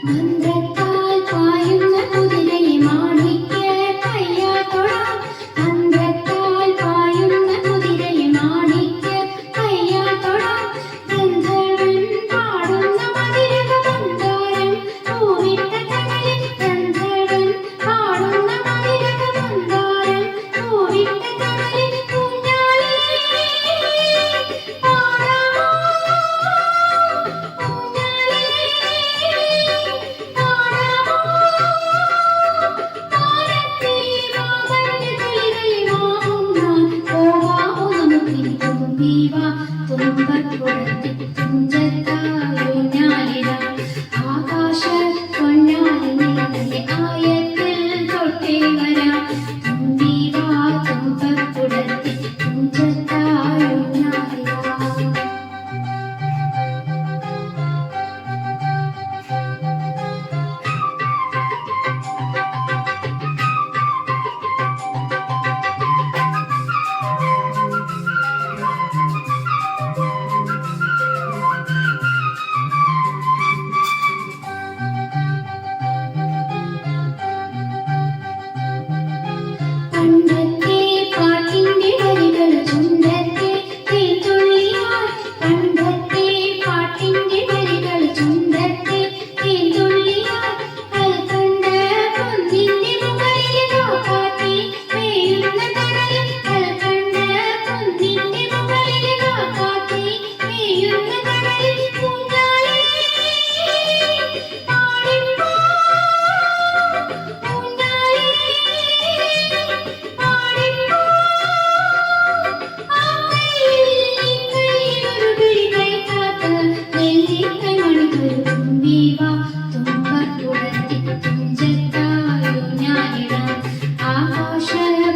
മന്ത്രത്താൽ പായുന്ന കുതിരയെ മാണിക്യ കയ്യാത്തൊടാം. മന്ത്രത്താൽ പായുന്ന കുതിരയെ മാണിക്യ കയ്യാത്തൊടാം. ഗന്ധർവൻ പാടുന്ന മതിരക മന്ദാരം പൂവിട്ട കടലിൽ. ഗന്ധർവൻ പാടുന്ന മതിരക മന്ദാരം പൂവിട്ട കടലിൽ. ഊഞ്ഞാലേ പാടാമോ ആകാശ പൊന്നാലി നിലയെ ആയത്തിൽ തൊട്ടേ വരാം. തുമ്പീവാ തുമ്പക്കുടത്തി തുഞ്ചത്തായുഞ്ഞാലിരാ. പണ്ടത്തെ പാട്ടിന്റെ വരികൾ ചുണ്ടത്തെ തേൻതുള്ളിയാൽ. പണ്ടത്തെ പാട്ടിന്റെ വരികൾ ചുണ്ടത്തെ തേൻതുള്ളിയാൽ. കൽക്കണ്ട കുന്നിന്റെ മുകളിൽ കാക്കാത്തി മേയുന്ന കടലിൽ. കൽക്കണ്ട കുന്നിന്റെ മുകളിൽ കാക്കാത്തി മേയുന്ന കടലിൽ. ഊഞ്ഞാലേ പാടിപ്പോ ഊഞ്ഞാലേ ആകാശ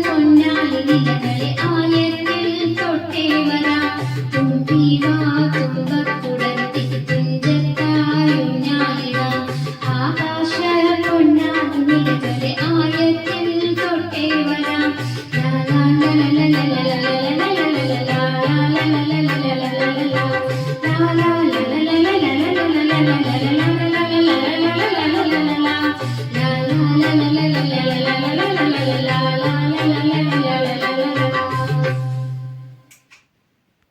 പൊന്നാലി നിലകളെ ആയത്തിൽ തൊട്ടേ വരാം. തുമ്പീവാ തുമ്പക്കുടത്തി തുഞ്ചത്തായുഞ്ഞാലിരാം. ആകാശ പൊന്നാലി നിലകളെ ആയത്തിൽ തൊട്ടേ വരാം. ലാ ലാ ലാ ലാ ലാ ലാ ലാ ലാ ലാ la la la la